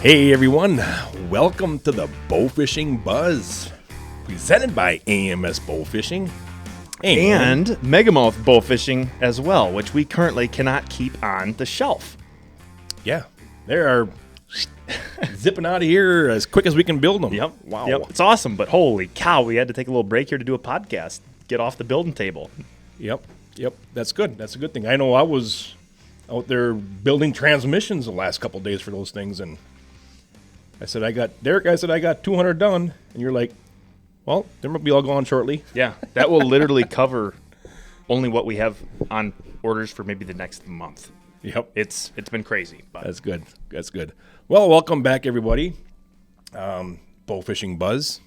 Hey everyone, welcome to the Bowfishing Buzz, presented by AMS Bowfishing and Megamouth Bowfishing as well, which we currently cannot keep on the shelf. Yeah, they are zipping out of here as quick as we can build them. Yep. Wow. Yep. It's awesome, but holy cow, we had to take a little break here to do a podcast, get off the building table. Yep. That's good. That's a good thing. I know I was out there building transmissions the last couple of days for those things, and Derek, I said I got 200 done, and you're like, well, they might be all gone shortly. Yeah, that will literally cover only what we have on orders for maybe the next month. Yep. It's been crazy. But. That's good. Well, welcome back, everybody. Bowfishing Buzz.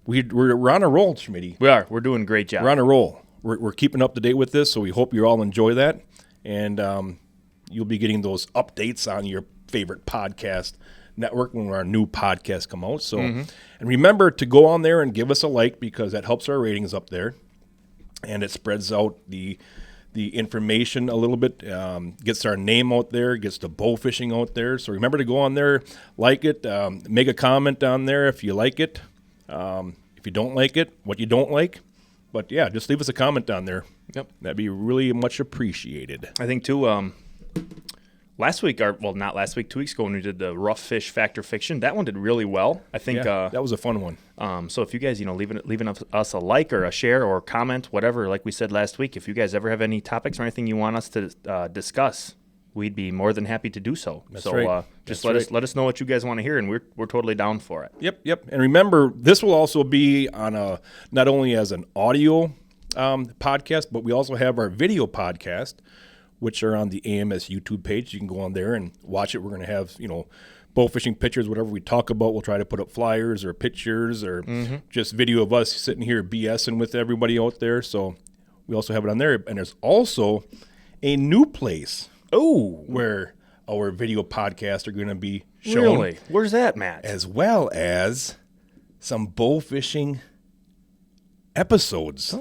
We're on a roll, Schmitty. We are. We're doing a great job. We're on a roll. We're keeping up to date with this, so we hope you all enjoy that. And you'll be getting those updates on your favorite podcast network when our new podcasts come out. So, And remember to go on there and give us a like, because that helps our ratings up there, and it spreads out the information a little bit, gets our name out there, gets the bow fishing out there. So remember to go on there, like it, make a comment down there if you like it, if you don't like it, what you don't like. But yeah, just leave us a comment down there. Yep, that'd be really much appreciated. I think too. Last week, not last week, 2 weeks ago when we did the rough fish factor fiction, that one did really well. I think that was a fun one. So if you guys, leaving us a like or a share or comment, whatever, like we said last week, if you guys ever have any topics or anything you want us to discuss, we'd be more than happy to do so. That's so right. Just let us know what you guys want to hear, and we're totally down for it. Yep. And remember, this will also be on not only as an audio podcast, but we also have our video podcast, which are on the AMS YouTube page. You can go on there and watch it. We're going to have, bow fishing pictures, whatever we talk about. We'll try to put up flyers or pictures or just video of us sitting here BSing with everybody out there. So we also have it on there. And there's also a new place where our video podcasts are going to be shown. Really? Where's that, Matt? As well as some bow fishing episodes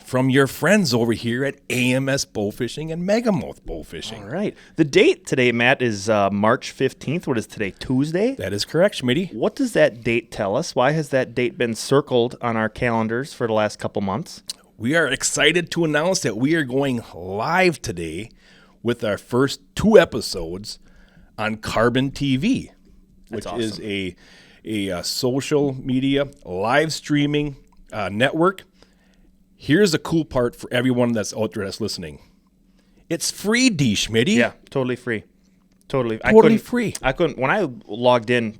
from your friends over here at AMS Bowfishing and Megamouth Bowfishing. All right. The date today, Matt, is March 15th. What is today, Tuesday? That is correct, Schmitty. What does that date tell us? Why has that date been circled on our calendars for the last couple months? We are excited to announce that we are going live today with our first 2 episodes on Carbon TV, which is a social media live streaming network. Here's the cool part for everyone that's out there that's listening. It's free, D. Schmitty. Yeah, totally free. Totally free. I couldn't, when I logged in,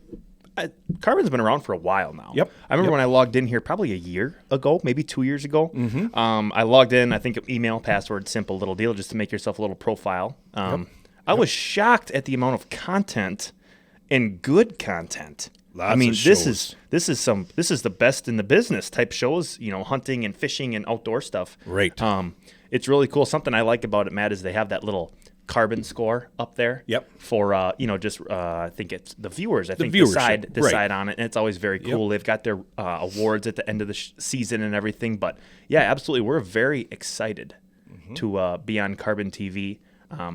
Carbon's been around for a while now. Yep. I remember when I logged in here probably a year ago, maybe 2 years ago. I logged in, I think email, password, simple little deal, just to make yourself a little profile. I was shocked at the amount of content and good content. This is the best in the business type shows, hunting and fishing and outdoor stuff. Right. It's really cool. Something I like about it, Matt, is they have that little Carbon score up there. Yep. For I think it's the viewers. I think decide on it, and it's always very cool. Yep. They've got their awards at the end of the season and everything. But yeah, absolutely, we're very excited to be on Carbon TV.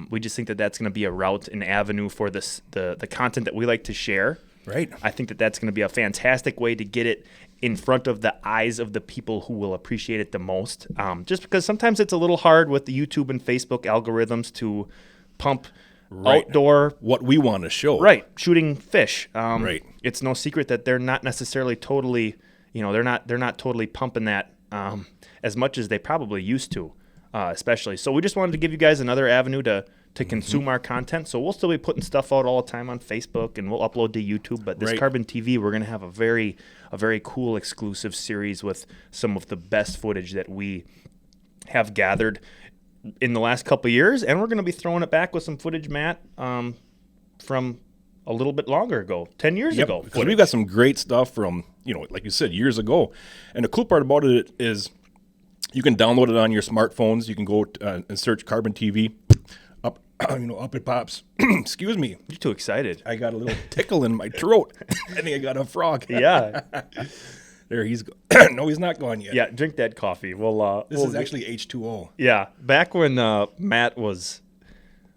We just think that that's going to be a route, an avenue for the content that we like to share. Right. I think that that's going to be a fantastic way to get it in front of the eyes of the people who will appreciate it the most. Just because sometimes it's a little hard with the YouTube and Facebook algorithms to pump outdoor. What we want to show. Right. Shooting fish. Right. It's no secret that they're not necessarily totally, they're not totally pumping that as much as they probably used to, especially. So we just wanted to give you guys another avenue to consume our content. So we'll still be putting stuff out all the time on Facebook, and we'll upload to YouTube. But this Carbon TV, we're going to have a very cool exclusive series with some of the best footage that we have gathered in the last couple of years. And we're going to be throwing it back with some footage, Matt, from a little bit longer ago, 10 years ago. Because we've got some great stuff from, like you said, years ago. And the cool part about it is you can download it on your smartphones. You can go and search Carbon TV. Up it pops. Excuse me. You're too excited. I got a little tickle in my throat. I think I got a frog. Yeah. There he's no, he's not gone yet. Yeah, drink that coffee. This is actually H2O. Yeah. Back when Matt was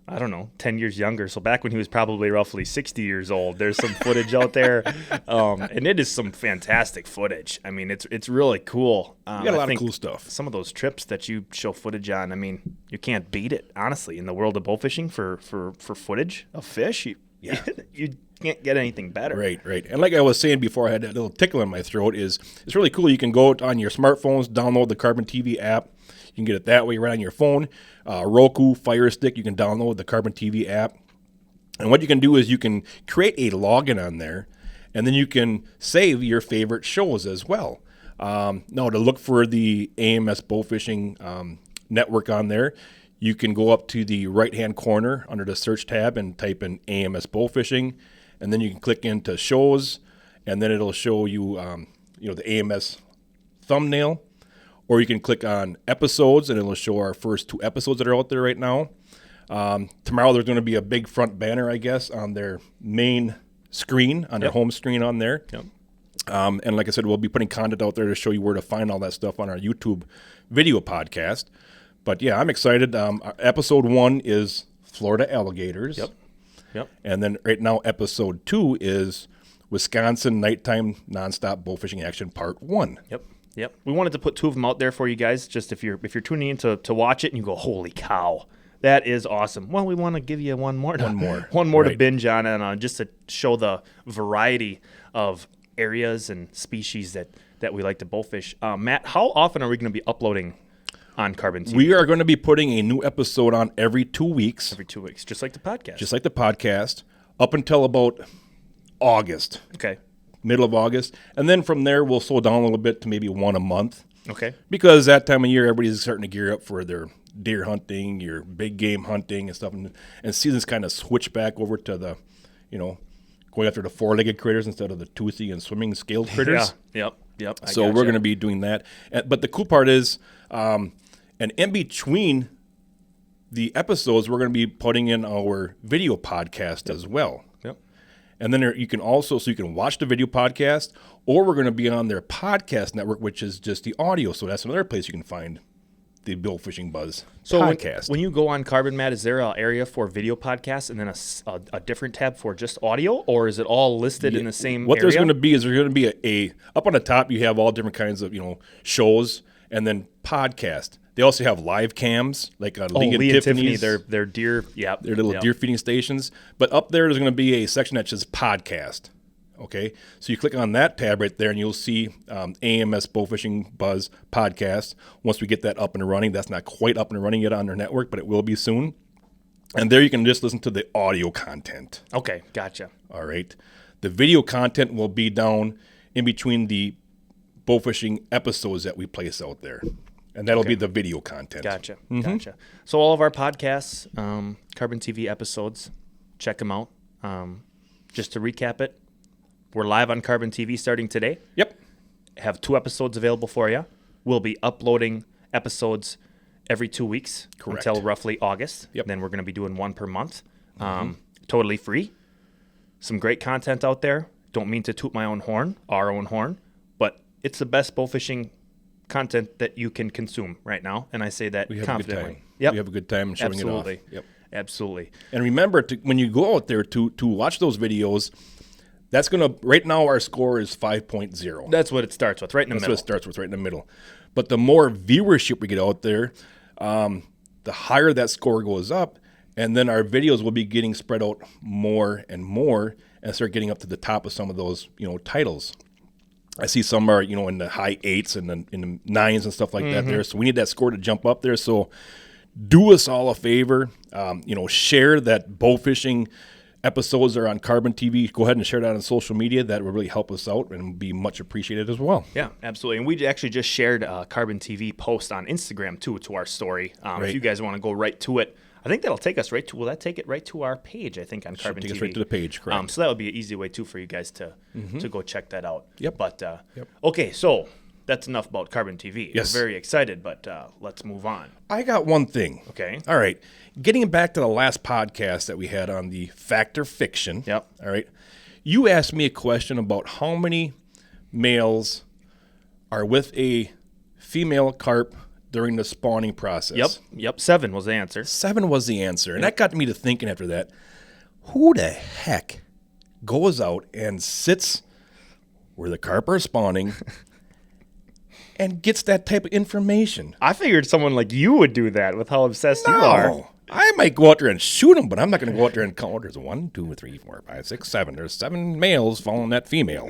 I don't know, 10 years younger. So back when he was probably roughly 60 years old, there's some footage out there. And it is some fantastic footage. I mean, it's really cool. We got a lot of cool stuff. Some of those trips that you show footage on, I mean, you can't beat it, honestly, in the world of bowfishing for footage of fish. You can't get anything better. Right. And like I was saying before, I had that little tickle in my throat. It's really cool. You can go on your smartphones, download the Carbon TV app. You can get it that way right on your phone. Roku, Fire Stick, you can download the Carbon TV app. And what you can do is you can create a login on there, and then you can save your favorite shows as well. Now, to look for the AMS Bowfishing network on there, you can go up to the right-hand corner under the search tab and type in AMS Bowfishing, and then you can click into shows, and then it'll show you, the AMS thumbnail. Or you can click on episodes, and it'll show our first 2 episodes that are out there right now. Tomorrow there's going to be a big front banner, I guess, on their main screen, on their home screen on there. Yep. And like I said, we'll be putting content out there to show you where to find all that stuff on our YouTube video podcast. But, yeah, I'm excited. Episode 1 is Florida alligators. Yep. And then right now episode 2 is Wisconsin Nighttime Nonstop Bowfishing Action Part 1. Yep. We wanted to put 2 of them out there for you guys, just if you're tuning in to watch it and you go, holy cow, that is awesome. Well, we want to give you one more Right. to binge on, and just to show the variety of areas and species that we like to bowfish. Matt, how often are we going to be uploading on Carbon TV? We are going to be putting a new episode on every 2 weeks. Every 2 weeks, just like the podcast. Just like the podcast, up until about August. Okay. Middle of August. And then from there, we'll slow down a little bit to maybe 1 a month. Okay. Because that time of year, everybody's starting to gear up for their deer hunting, your big game hunting and stuff. And seasons kind of switch back over to the, going after the 4-legged critters instead of the toothy and swimming scaled critters. Yeah. Yep. So we're going to be doing that. But the cool part is, and in between the episodes, we're going to be putting in our video podcast as well. Yep. And then you can also, so you can watch the video podcast, or we're going to be on their podcast network, which is just the audio. So that's another place you can find the Bowfishing Buzz podcast. When you go on Carbon, Matt, is there an area for video podcasts and then a different tab for just audio, or is it all listed in the same What area? there's going to be is there's going to be a up on the top, you have all different kinds of, shows, and then podcast. They also have live cams, like Lee and Tiffany's. Their deer, Their little deer feeding stations. But up there's going to be a section that says podcast. Okay, so you click on that tab right there, and you'll see AMS Bowfishing Buzz podcast. Once we get that up and running, that's not quite up and running yet on their network, but it will be soon. And there you can just listen to the audio content. Okay, gotcha. All right. The video content will be down in between the bowfishing episodes that we place out there. And that'll be the video content. Gotcha. So all of our podcasts, Carbon TV episodes, check them out. Just to recap it, we're live on Carbon TV starting today. Yep. Have 2 episodes available for you. We'll be uploading episodes every 2 weeks. Correct. Until roughly August. Yep. Then we're going to be doing 1 per month. Totally free. Some great content out there. Don't mean to toot my own horn, our own horn, but it's the best bowfishing content that you can consume right now, and I say that confidently. We have a good time showing it off. Absolutely. And remember, when you go out there to watch those videos, that's going to, right now our score is 5.0. That's what it starts with, right in the middle. That's what it starts with, right in the middle. But the more viewership we get out there, the higher that score goes up, and then our videos will be getting spread out more and start getting up to the top of some of those, titles. I see some are, in the high 8s and in the 9s and stuff like that there. So we need that score to jump up there. So do us all a favor, share that bowfishing episodes are on Carbon TV. Go ahead and share that on social media. That will really help us out and be much appreciated as well. Yeah, absolutely. And we actually just shared a Carbon TV post on Instagram, too, to our story. If you guys want to go right to it, I think that'll take us right to, will that take it right to our page, I think, on Carbon TV? Take us right to the page, correct. So that would be an easy way, too, for you guys to go check that out. Yep. But, okay, so that's enough about Carbon TV. Yes. We're very excited, but let's move on. I got one thing. Okay. All right. Getting back to the last podcast that we had on the Factor Fiction. Yep. All right. You asked me a question about how many males are with a female carp during the spawning process. Yep. 7 was the answer. 7 was the answer. And that got me to thinking after that, who the heck goes out and sits where the carp are spawning and gets that type of information? I figured someone like you would do that with how obsessed you are. I might go out there and shoot them, but I'm not going to go out there and count. There's 1, 2, 3, 4, 5, 6, 7. There's 7 males following that female.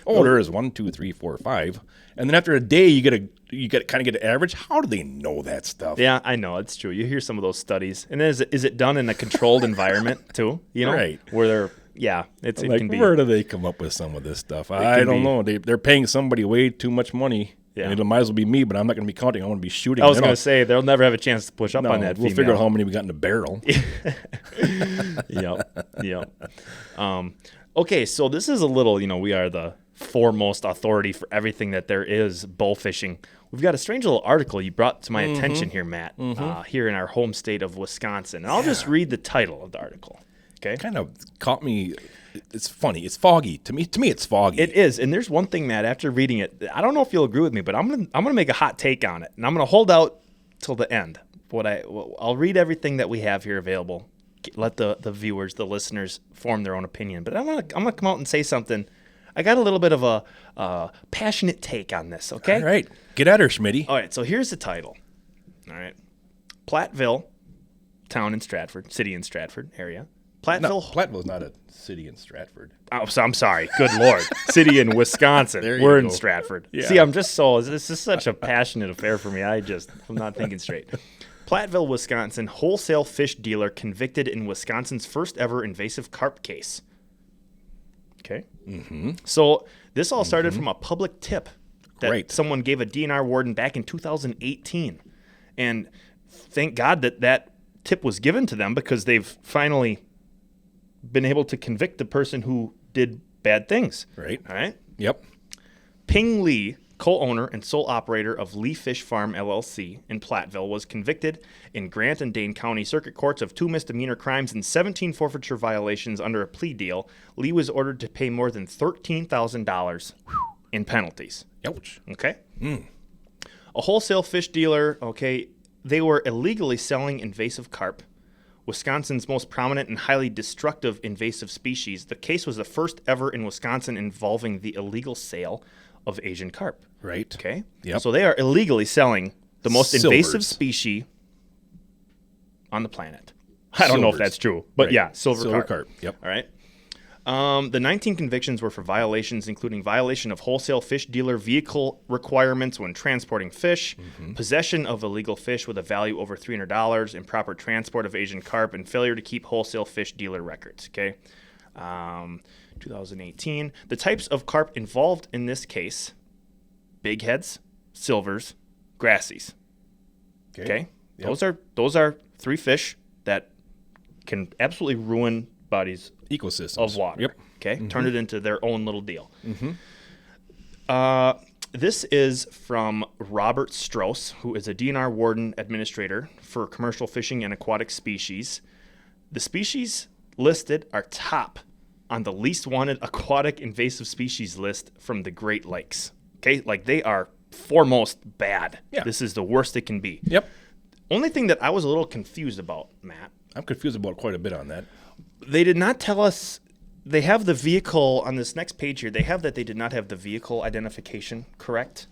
Oh, there is 1, 2, 3, 4, 5. And then after a day, you get kind of get an average. How do they know that stuff? Yeah, I know it's true. You hear some of those studies, and is it done in a controlled environment too? You know, right? Where they're it can be. Where do they come up with some of this stuff? I don't know. They're paying somebody way too much money. Yeah. And it might as well be me, but I'm not going to be counting. I want to be shooting. I was going to say, they'll never have a chance to push up on that female. We'll figure out how many we got in the barrel. Yep. Okay, so this is a little, we are the foremost authority for everything that there is bow fishing. We've got a strange little article you brought to my attention here, Matt, here in our home state of Wisconsin. And I'll just read the title of the article. Okay. It kind of caught me. It's funny. It's foggy. To me, it's foggy. It is. And there's one thing, Matt, after reading it, I don't know if you'll agree with me, but I'm gonna make a hot take on it. And I'm going to hold out till the end. I'll read everything that we have here available. Let the viewers, the listeners, form their own opinion. But I'm gonna come out and say something. I got a little bit of a passionate take on this, okay? All right. Get at her, Schmitty. All right, so here's the title. All right. Platteville, town in Stratford, city in Stratford area. Platteville's not a city in Stratford. Oh, so I'm sorry. Good Lord. City in Wisconsin. We're in Stratford. Yeah. See, this is such a passionate affair for me. I'm not thinking straight. Platteville, Wisconsin, wholesale fish dealer convicted in Wisconsin's first ever invasive carp case. Okay. Mm-hmm. So this all started from a public tip that someone gave a DNR warden back in 2018. And thank God that tip was given to them, because they've finally been able to convict the person who did bad things. Right. All right. Yep. Ping Lee, co-owner and sole operator of Lee Fish Farm LLC in Platteville, was convicted in Grant and Dane County Circuit Courts of 2 misdemeanor crimes and 17 forfeiture violations under a plea deal. Lee was ordered to pay more than $13,000 in penalties. Ouch. Okay. A wholesale fish dealer, they were illegally selling invasive carp, Wisconsin's most prominent and highly destructive invasive species. The case was the first ever in Wisconsin involving the illegal sale of Asian carp. Right. Okay. Yep. So they are illegally selling the most invasive species on the planet. I don't know if that's true, but yeah, silver carp. Yep. All right. The 19 convictions were for violations including violation of wholesale fish dealer vehicle requirements when transporting fish, possession of illegal fish with a value over $300, improper transport of Asian carp, and failure to keep wholesale fish dealer records. Okay. 2018. The types of carp involved in this case: big heads, silvers, grassies. Okay. Yep. Those are 3 fish that can absolutely ruin bodies ecosystems of water. Yep. Okay. Turn it into their own little deal. This is from Robert Strauss, who is a DNR warden administrator for commercial fishing and aquatic species. The species listed are top on the least wanted aquatic invasive species list from the Great Lakes. Okay, like they are foremost bad. Yeah. This is the worst it can be. Yep. Only thing that I was a little confused about, Matt. I'm confused about quite a bit on that. They did not tell us. They have the vehicle on this next page here. They have that they did not have the vehicle identification correct.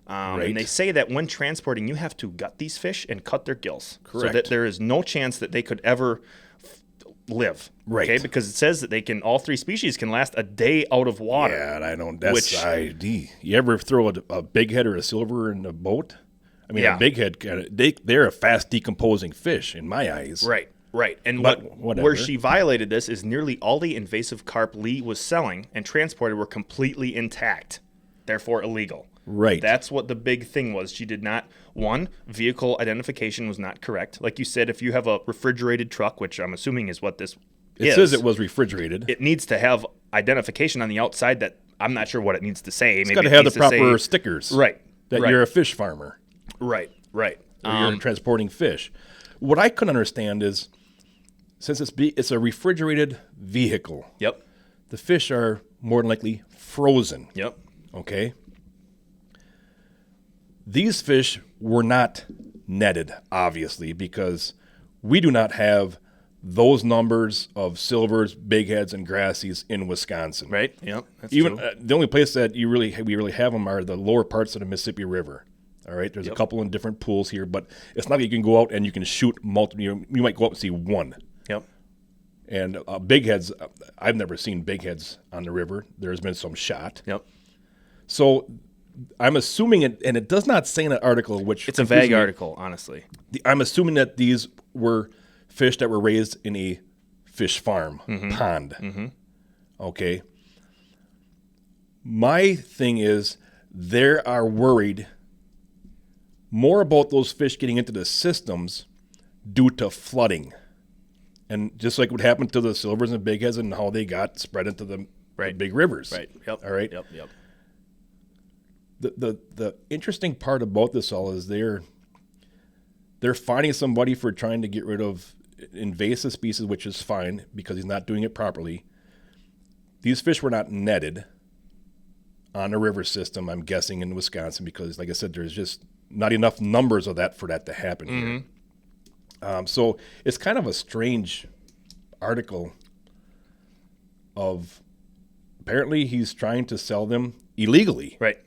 Right. And they say that when transporting, you have to gut these fish and cut their gills. Correct. So that there is no chance that they could ever live. Right. Okay, because it says that all 3 species can last a day out of water. Yeah, and I don't. That's you ever throw a big head or a silver in a boat? I mean, a big head, they're a fast decomposing fish in my eyes. Right. Right. And where she violated this is nearly all the invasive carp Lee was selling and transported were completely intact, therefore illegal. Right. That's what the big thing was. She did not, vehicle identification was not correct. Like you said, if you have a refrigerated truck, which I'm assuming is what this is. It says it was refrigerated. It needs to have identification on the outside that I'm not sure what it needs to say. It's got to have the proper stickers. Right. That you're a fish farmer. Right. Right. Or you're transporting fish. What I couldn't understand is, since it's a refrigerated vehicle. Yep. The fish are more than likely frozen. Yep. Okay. These fish were not netted, obviously, because we do not have those numbers of silvers, big heads, and grassies in Wisconsin. Right. Yep. That's Even true. the only place that we really have them are the lower parts of the Mississippi River. All right, there's a couple in different pools here, but it's not like you can go out and you can shoot multiple. You might go up and see one. Yep. And big heads, I've never seen big heads on the river. There's been some shot. Yep. So I'm assuming it, and it does not say in the article, which It's a vague article, honestly. I'm assuming that these were fish that were raised in a fish farm pond. Mm-hmm. Okay. My thing is, they are worried more about those fish getting into the systems due to flooding. And just like what happened to the silvers and big heads and how they got spread into the big rivers. Right. Yep. All right. Yep. Yep. The interesting part about this all is they're finding somebody for trying to get rid of invasive species, which is fine because he's not doing it properly. These fish were not netted on a river system, I'm guessing, in Wisconsin because, like I said, there's just not enough numbers of that for that to happen here. So it's kind of a strange article of apparently he's trying to sell them illegally. Right.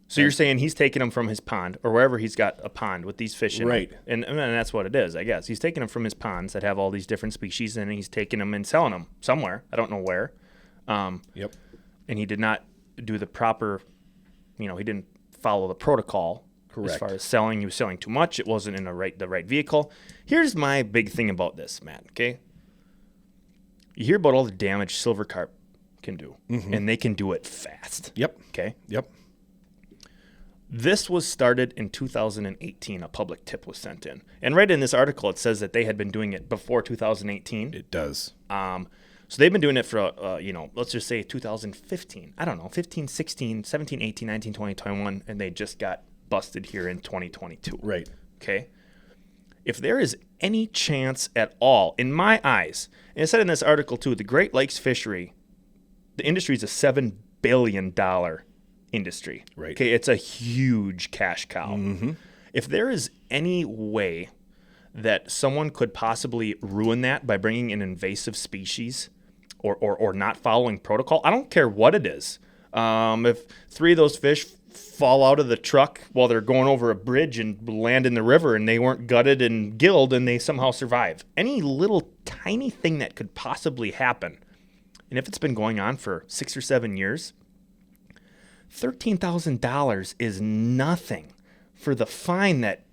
So you're saying he's taking them from his pond or wherever he's got a pond with these fish in Right. it. And that's what it is, I guess. He's taking them from his ponds that have all these different species and he's taking them and selling them somewhere. I don't know where. Yep. And he did not do the proper, he didn't follow the protocol. Correct. As far as selling, he was selling too much. It wasn't in the right vehicle. Here's my big thing about this, Matt, okay? You hear about all the damage silver carp can do, and they can do it fast. Yep. Okay? Yep. This was started in 2018. A public tip was sent in. And right in this article, it says that they had been doing it before 2018. It does. So they've been doing it for, let's just say 2015. I don't know, 15, 16, 17, 18, 19, 20, 21, and they just got busted here in 2022. Right. Okay? If there is any chance at all, in my eyes, and it said in this article too, the Great Lakes fishery, the industry is a $7 billion industry. Right. Okay, it's a huge cash cow. If there is any way that someone could possibly ruin that by bringing an invasive species or not following protocol, I don't care what it is. If 3 of those fish fall out of the truck while they're going over a bridge and land in the river and they weren't gutted and gilled and they somehow survive, any little tiny thing that could possibly happen, and if it's been going on for 6 or 7 years, $13,000 is nothing for the fine that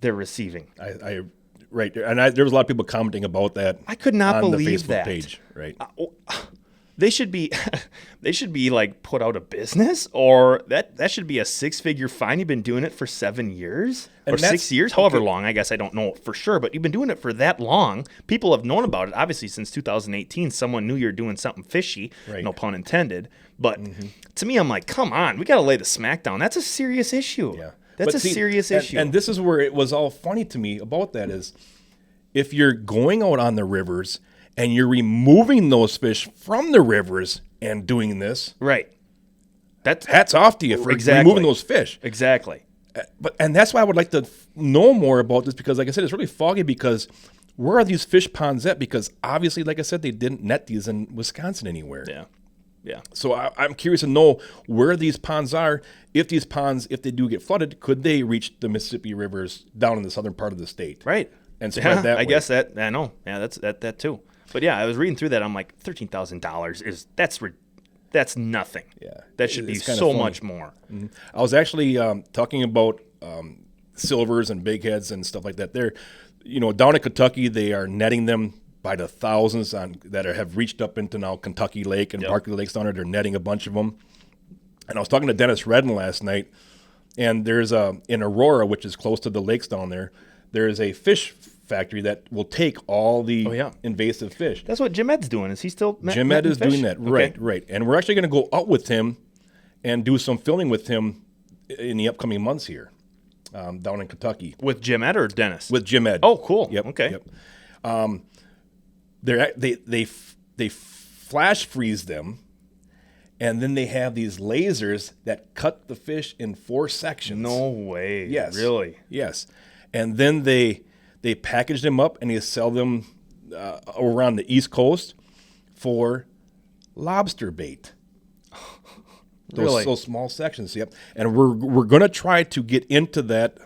they're receiving. Right. And there was a lot of people commenting about that. I could not on believe the Facebook that. page. Right. They should be like put out of business, or that should be a 6-figure fine. You've been doing it for 7 years or 6 years, however long. I guess I don't know for sure, but you've been doing it for that long. People have known about it obviously since 2018. Someone knew you're doing something fishy, Right. no pun intended. But to me, I'm like, come on, we got to lay the smack down. That's a serious issue. Yeah. That's But see, serious issue. And this is where it was all funny to me about that is if you're going out on the rivers and you're removing those fish from the rivers and doing this, right. That's hats off to you for Exactly. removing those fish. exactly. And that's why I would like to know more about this because, like I said, it's really foggy because where are these fish ponds at? Because obviously, like I said, they didn't net these in Wisconsin anywhere. Yeah. Yeah. So I'm curious to know where these ponds are. If these ponds, if they do get flooded, could they reach the Mississippi rivers down in the southern part of the state? Right. And spread that way? I guess that I know. Yeah, that's that too. But yeah, I was reading through that. I'm like, $13,000 that's nothing. Yeah. That should be It's kinda so funny. much more. I was actually talking about silvers and big heads and stuff like that. They're, down in Kentucky, they are netting them by the thousands that have reached up into now Kentucky Lake and Barkley Lakes down there. They're netting a bunch of them. And I was talking to Dennis Redden last night, and there's in Aurora, which is close to the lakes down there, there is a fish factory that will take all the invasive fish. That's what Jim Ed's doing. Is he still Jim Ed is fish? doing that. Okay. Right. And we're actually going to go out with him and do some filming with him in the upcoming months here down in Kentucky. With Jim Ed or Dennis? With Jim Ed. Oh, cool. Yep. Okay. Yep. They flash freeze them, And then they have these lasers that cut the fish in 4 sections. No way. Yes. Really? Yes. And then they package them up and they sell them around the East Coast for lobster bait. Really? Those small sections, yep. And we're going to try to get into that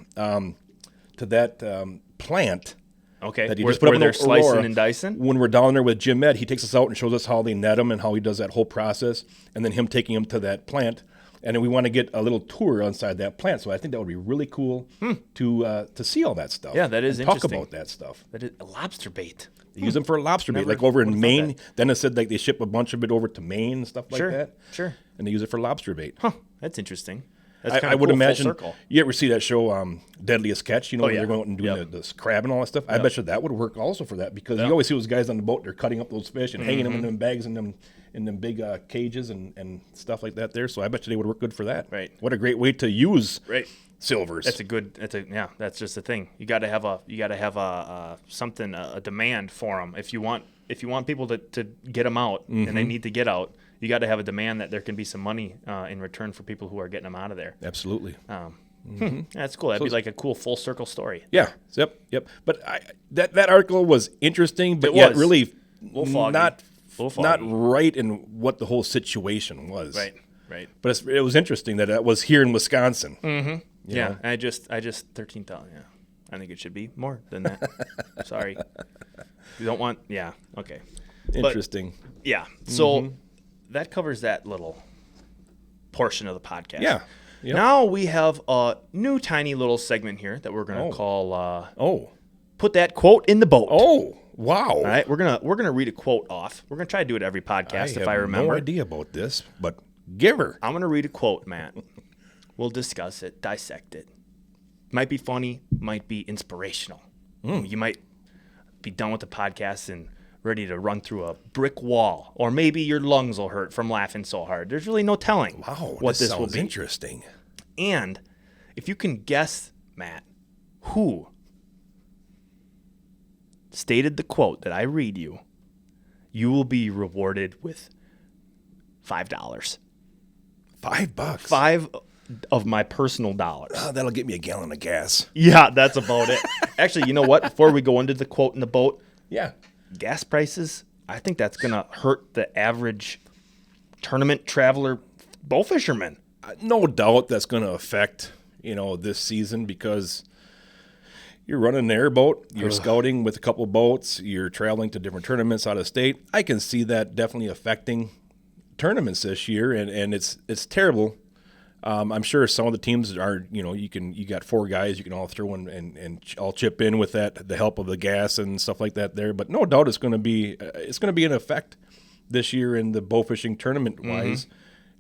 plant. Okay. That he Where, just put up where in they're Aurora. slicing and dicing? When we're down there with Jim Ed, he takes us out and shows us how they net them and how he does that whole process, and then him taking them to that plant. And then we want to get a little tour inside that plant. So I think that would be really cool to see all that stuff. Yeah, that is and interesting. Talk about that stuff. That is a lobster bait. They use them for lobster bait, like over in Maine. Then it said like they ship a bunch of it over to Maine and stuff like that. Sure. And they use it for lobster bait. Huh. That's interesting. That's I would cool, imagine. full circle. You ever see that show, Deadliest Catch? You know, where yeah. they're going out and doing Yep. this crab and all that stuff. I bet you that would work also for that because you always see those guys on the boat. They're cutting up those fish and hanging them in them bags and them big cages and stuff like that there. So I bet you they would work good for that. Right. What a great way to use silvers. That's just a thing. You got to have a something, a demand for them. If you want people to get them out and they need to get out, you got to have a demand that there can be some money in return for people who are getting them out of there. Absolutely. That's cool. That'd be like a cool full circle story. Yeah. Yep. But that article was interesting, but It yet was. really foggy. not Foggy. right in what the whole situation was. Right. But it was interesting that it was here in Wisconsin. Mm-hmm. Yeah. know? I just 13,000. Yeah. I think it should be more than that. Sorry. You don't want. Yeah. Okay. Interesting. But, yeah. So that covers that little portion of the podcast. Yeah. Yep. Now we have a new tiny little segment here that we're gonna call. Put that quote in the boat. Oh. Wow. All right. We're gonna read a quote off. We're gonna try to do it every podcast if I remember. No idea about this, but give her. I'm gonna read a quote, Matt. We'll discuss it, dissect it. Might be funny, might be inspirational. You might be done with the podcast and ready to run through a brick wall, or maybe your lungs will hurt from laughing so hard. There's really no telling what this will be. Interesting. And if you can guess, Matt, who stated the quote that I read you, you will be rewarded with $5. $5. $5 of my personal dollars. That'll get me a gallon of gas. Yeah, that's about it. Actually, you know what? Before we go into the quote in the boat, Yeah. gas prices, I think that's going to hurt the average tournament traveler bow fisherman. No doubt that's going to affect, this season because you're running an airboat, you're scouting with a couple boats, you're traveling to different tournaments out of state. I can see that definitely affecting tournaments this year, and it's terrible. I'm sure some of the teams are, you got 4 guys, you can all throw in and all chip in with that, the help of the gas and stuff like that there. But no doubt it's going to be an effect this year in the bow fishing tournament wise.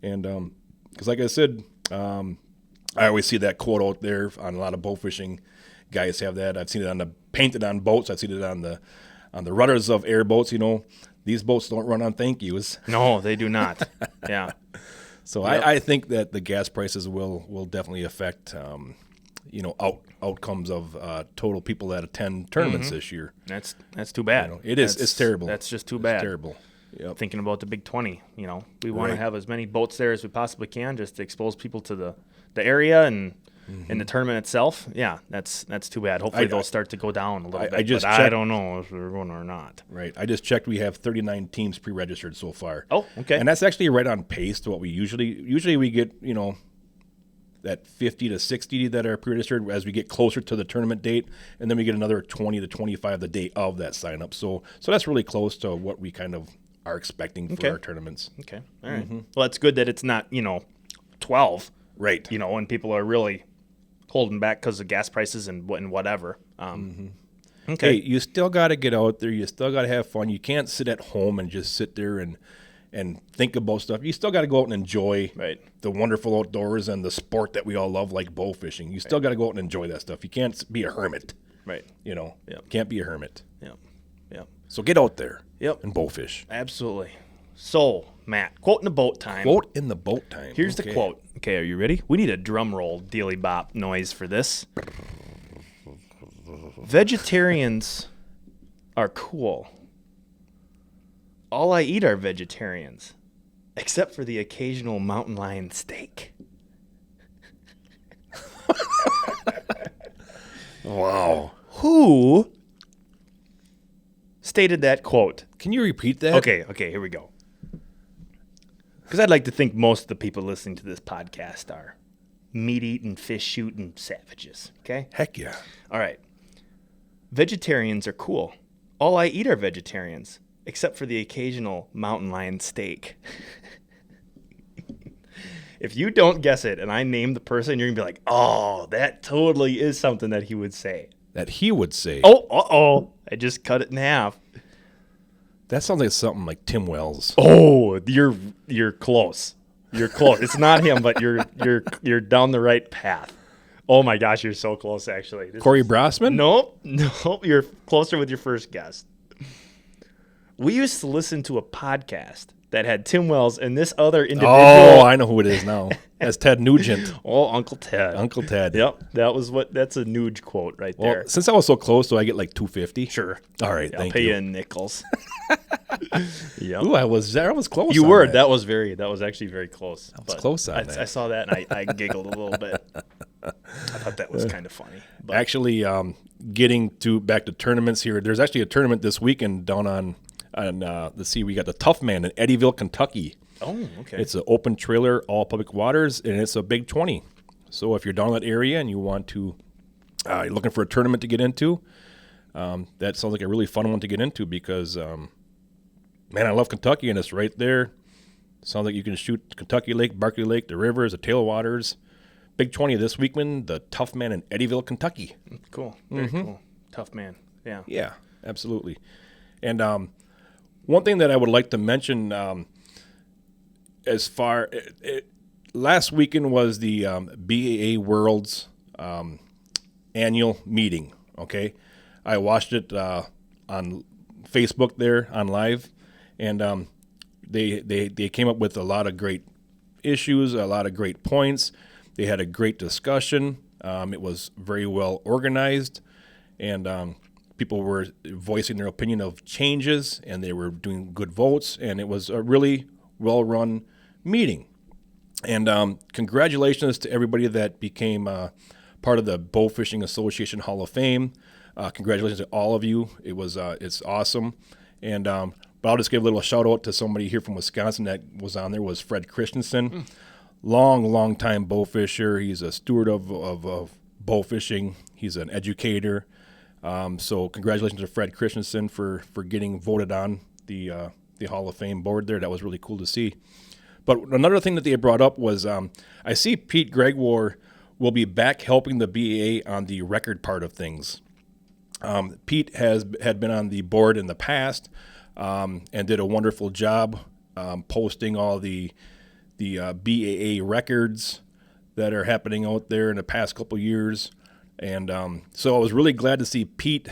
And because like I said, I always see that quote out there on a lot of bow fishing guys have that. I've seen it painted on boats. I've seen it on the rudders of airboats. These boats don't run on thank yous. No, they do not. Yeah. So I think that the gas prices will definitely affect, outcomes of total people that attend tournaments this year. That's too bad. It's terrible. That's just too bad. It's terrible. Yep. Thinking about the Big 20, we want to have as many boats there as we possibly can just to expose people to the area and the tournament itself. Yeah, that's too bad. Hopefully they'll start to go down a little bit. I don't know if they're going or not. Right. I just checked. We have 39 teams pre-registered so far. Oh, okay. And that's actually right on pace to what we usually we get, that 50 to 60 that are pre-registered as we get closer to the tournament date, and then we get another 20 to 25 the day of that sign up. So that's really close to what we kind of are expecting for our tournaments. Okay. All right. Well, it's good that it's not, 12. Right. When people are really holding back because of gas prices and whatever. Okay. Hey, you still got to get out there. You still got to have fun. You can't sit at home and just sit there and think about stuff. You still got to go out and enjoy the wonderful outdoors and the sport that we all love, like bow fishing. You still got to go out and enjoy that stuff. You can't be a hermit. Right. Can't be a hermit. Yep. So get out there. Yep. And bow fish. Absolutely. So, Matt, quote in the boat time. Quote in the boat time. Here's the quote. Okay, are you ready? We need a drum roll dealy bop noise for this. Vegetarians are cool. All I eat are vegetarians. except for the occasional mountain lion steak. Wow. Who stated that quote? Can you repeat that? Okay, here we go. Because I'd like to think most of the people listening to this podcast are meat-eating, fish-shooting savages, okay? Heck yeah. All right. Vegetarians are cool. All I eat are vegetarians, except for the occasional mountain lion steak. If you don't guess it and I name the person, you're going to be like, oh, that totally is something that he would say. That he would say. Oh, uh-oh. I just cut it in half. That sounds like something like Tim Wells. Oh, you're close. You're close. It's not him, but you're down the right path. Oh my gosh, you're so close actually. Corey Brossman? Nope. You're closer with your first guess. We used to listen to a podcast that had Tim Wells and this other individual. Oh, I know who it is now. That's Ted Nugent. Oh, Uncle Ted. Uncle Ted. Yep, that's a Nuge quote right there. Well, since I was so close, do I get like $2.50? Sure. All right, I'll thank pay you. you in nickels. Yep. Ooh, I was there. I was close. You on were. that. That was actually very close. I was close on that. I saw that and I giggled a little bit. I thought that was kind of funny. But Actually, getting back to tournaments here. There's actually a tournament this weekend down on let's see, we got the Tough Man in Eddyville, Kentucky. oh, okay. It's an open trailer, all public waters, and it's a big 20. So if you're down in that area and you want to, you're looking for a tournament to get into, that sounds like a really fun one to get into because, man, I love Kentucky, and it's right there. Sounds like you can shoot Kentucky Lake, Barkley Lake, the rivers, the tailwaters. Big 20 this weekend, the Tough Man in Eddyville, Kentucky. Cool. Very cool. Tough man. Yeah. Yeah, absolutely. And one thing that I would like to mention, as far last weekend was the BAA World's annual meeting. Okay, I watched it on Facebook there on live, and they came up with a lot of great issues, a lot of great points. They had a great discussion. It was very well organized, and people were voicing their opinion of changes, and they were doing good votes, and it was a really well-run meeting. And congratulations to everybody that became part of the Bowfishing Association Hall of Fame. Congratulations to all of you. It's awesome. And but I'll just give a little shout out to somebody here from Wisconsin that was on there. Was Fred Christensen. Long time bowfisher. He's a steward of bowfishing. He's an educator. So congratulations to Fred Christensen for getting voted on the Hall of Fame board there. That was really cool to see. But another thing that they brought up was I see Pete Gregoire will be back helping the BAA on the record part of things. Pete had been on the board in the past and did a wonderful job posting all the BAA records that are happening out there in the past couple years. And so I was really glad to see Pete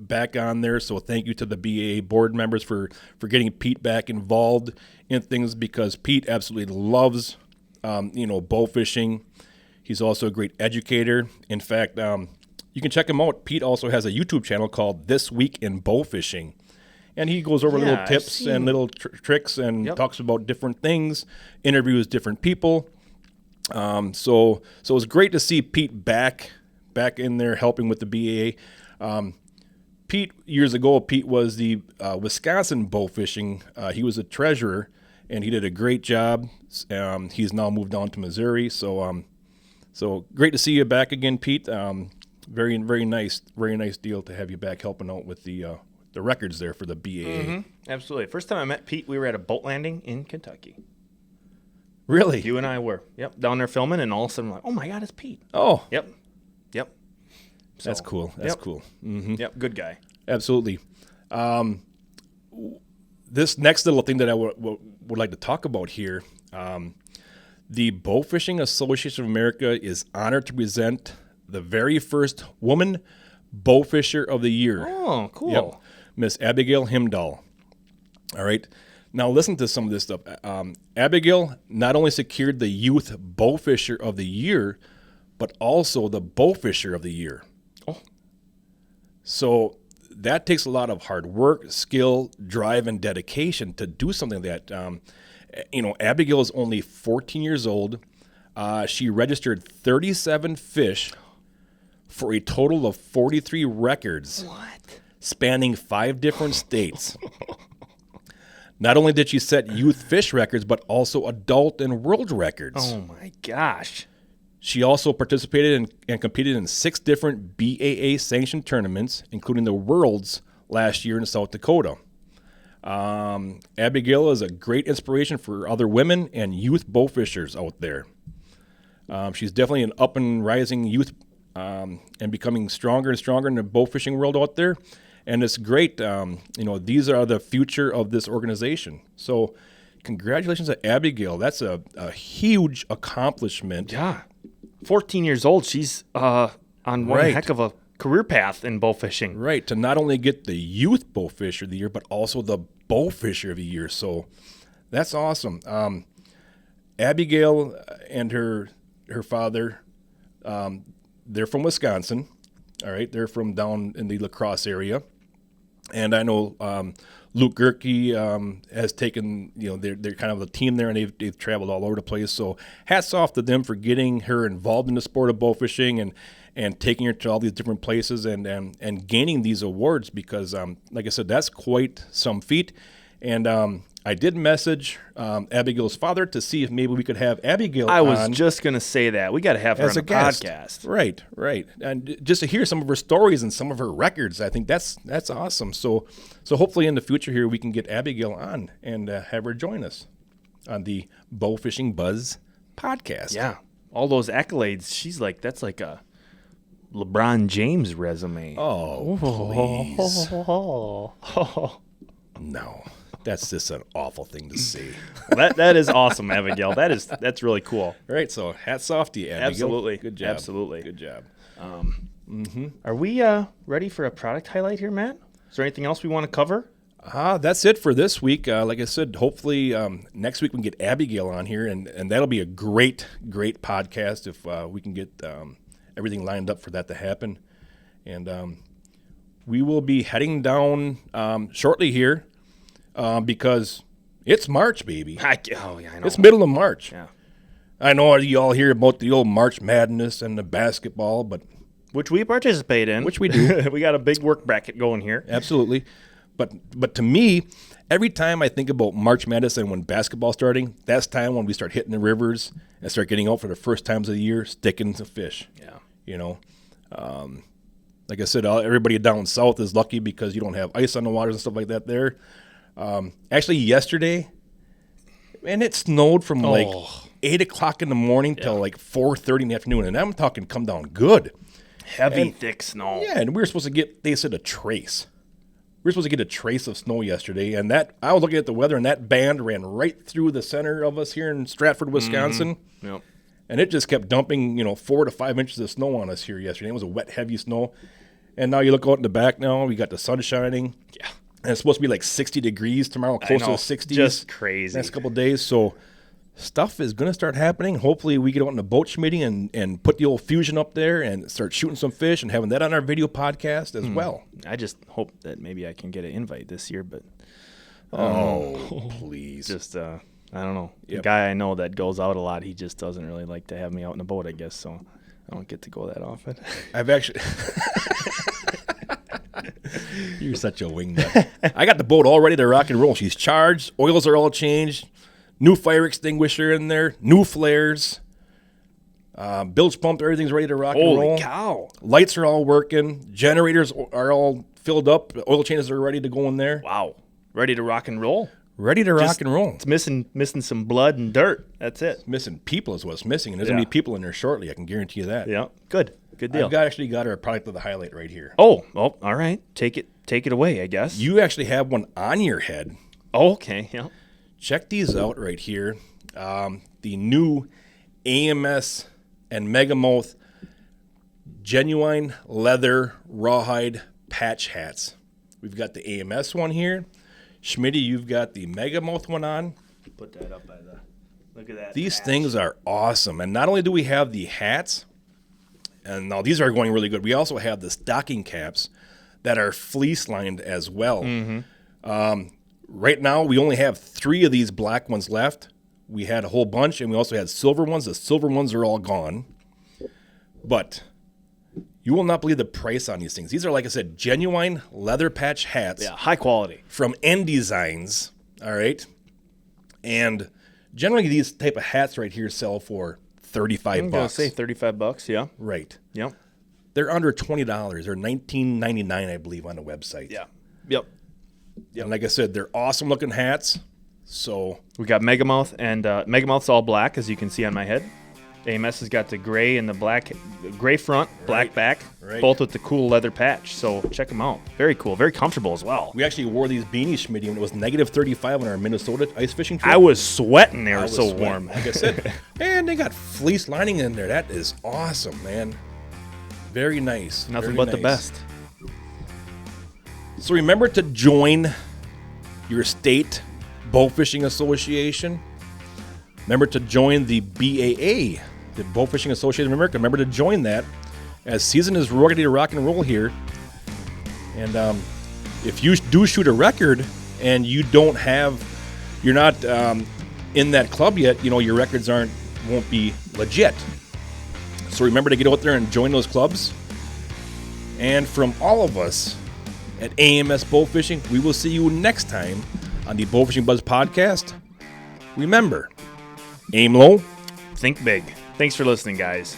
back on there. So thank you to the BAA board members for getting Pete back involved in things, because Pete absolutely loves, bow fishing. He's also a great educator. In fact, you can check him out. Pete also has a YouTube channel called This Week in Bowfishing. And he goes over little tips and little tricks and talks about different things, interviews different people. So it was great to see Pete back in there helping with the BAA. Pete, years ago, Pete was the Wisconsin Bowfishing. He was a treasurer, and he did a great job. He's now moved on to Missouri. So great to see you back again, Pete. Very nice deal to have you back helping out with the records there for the BAA. Mm-hmm. Absolutely. First time I met Pete, we were at a boat landing in Kentucky. Really? You and I were. Yep. Down there filming, and all of a sudden we're like, oh my God, it's Pete. Oh. Yep. So, that's cool. That's cool. Mm-hmm. Yep. Good guy. Absolutely. This next little thing that I would like to talk about here, the Bowfishing Association of America is honored to present the very first woman Bowfisher of the Year. Oh, cool. Yep. Miss Abigail Himdahl. All right. Now listen to some of this stuff. Abigail not only secured the Youth Bowfisher of the Year, but also the Bowfisher of the Year. Oh. So that takes a lot of hard work, skill, drive, and dedication to do something like that. Abigail is only 14 years old. She registered 37 fish for a total of 43 records. What? Spanning 5 different states. Not only did she set youth fish records, but also adult and world records. Oh, my gosh. She also participated and competed in 6 different BAA sanctioned tournaments, including the Worlds last year in South Dakota. Abigail is a great inspiration for other women and youth bowfishers out there. She's definitely an up and rising youth and becoming stronger and stronger in the bowfishing world out there. And it's great. These are the future of this organization. So congratulations to Abigail. That's a huge accomplishment. Yeah. 14 years old. She's on one heck of a career path in bowfishing. Right. To not only get the Youth Bowfisher of the Year, but also the Bowfisher of the Year. So that's awesome. Abigail and her father, they're from Wisconsin. All right. They're from down in the La Crosse area. And I know Luke Gerke has taken, they're kind of a team there, and they've traveled all over the place. So hats off to them for getting her involved in the sport of bowfishing and taking her to all these different places and gaining these awards because, like I said, that's quite some feat. And I did message Abigail's father to see if maybe we could have Abigail I on. was just going to say that. We got to have her on the podcast. Right. And just to hear some of her stories and some of her records, I think that's awesome. So hopefully in the future here we can get Abigail on and have her join us on the Bowfishing Buzz podcast. Yeah. All those accolades. She's like, that's like a LeBron James resume. Oh, please. No. That's just an awful thing to see. That is awesome, Abigail. That's really cool. Right, so hats off to you, Abigail. Absolutely. Good job. Absolutely. Good job. Are we ready for a product highlight here, Matt? Is there anything else we want to cover? That's it for this week. Like I said, hopefully next week we can get Abigail on here, and that'll be a great podcast if we can get everything lined up for that to happen. And we will be heading down shortly here. Because it's March, baby. I know. It's middle of March. Yeah. I know you all hear about the old March Madness and the basketball, but which we participate in. Which we do. We got a big work bracket going here. Absolutely. But to me, every time I think about March Madness and when basketball's starting, that's time when we start hitting the rivers and start getting out for the first times of the year, sticking to fish. Yeah. Like I said, everybody down south is lucky because you don't have ice on the waters and stuff like that there. Actually, yesterday, and it snowed from 8 o'clock in the morning till like 4:30 in the afternoon, and I'm talking come down good. Heavy, thick snow. Yeah, and we were supposed to get, they said, a trace. We were supposed to get a trace of snow yesterday, and I was looking at the weather, and that band ran right through the center of us here in Stratford, Wisconsin. Mm-hmm. Yep. And it just kept dumping, 4 to 5 inches of snow on us here yesterday. It was a wet, heavy snow. And now you look out in the back now, we got the sun shining. Yeah. And it's supposed to be like 60 degrees tomorrow, close to the 60s. Just crazy. Next couple of days. So stuff is going to start happening. Hopefully we get out in the boat meeting and put the old Fusion up there and start shooting some fish and having that on our video podcast as well. I just hope that maybe I can get an invite this year, but please. Just I don't know. Yep. The guy I know that goes out a lot, he just doesn't really like to have me out in a boat, I guess, so I don't get to go that often. I've actually You're such a wingnut. I got the boat all ready to rock and roll. She's charged. Oils are all changed. New fire extinguisher in there. New flares. Bilge pump. Everything's ready to rock and roll. Holy cow. Lights are all working. Generators are all filled up. Oil changes are ready to go in there. Wow. Ready to rock and roll? Ready to rock and roll. It's missing some blood and dirt. That's it. Missing people is what's missing. And there's going to be people in there shortly. I can guarantee you that. Yeah. Good deal. I've actually got our product of the highlight right here. Oh, all right. Take it away, I guess. You actually have one on your head. Oh, okay. Yeah. Check these out right here. The new AMS and Megamouth genuine leather rawhide patch hats. We've got the AMS one here. Schmitty, you've got the Megamouth one on. Put that up by the. Look at that. These things are awesome. And not only do we have the hats, and now these are going really good, we also have the stocking caps that are fleece lined as well. Mm-hmm. Right now, we only have 3 of these black ones left. We had a whole bunch, and we also had silver ones. The silver ones are all gone. But you will not believe the price on these things. These are, like I said, genuine leather patch hats. Yeah, high quality. From End Designs, all right? And generally, these type of hats right here sell for $35. I'm going to say $35, yeah. Right. Yep. They're under $20. They're $19.99, I believe, on the website. Yeah. Yep. And like I said, they're awesome looking hats. So we got Megamouth, and Megamouth's all black, as you can see on my head. AMS has got the gray and the black, gray front, black back, both with the cool leather patch. So check them out. Very cool, very comfortable as well. We actually wore these beanies, Schmitty, when it was -35 on our Minnesota ice fishing trip. I was sweating. They were so warm. Like I said, man, they got fleece lining in there. That is awesome, man. Very nice. Nothing but the best. So remember to join your state Bowfishing Association. Remember to join the BAA, the Bowfishing Association of America. Remember to join that, as season is ready to rock and roll here. And if you do shoot a record and you're not in that club yet, your records won't be legit. So remember to get out there and join those clubs. And from all of us at AMS Bowfishing, we will see you next time on the Bowfishing Buzz podcast. Remember, aim low, think big. Thanks for listening, guys.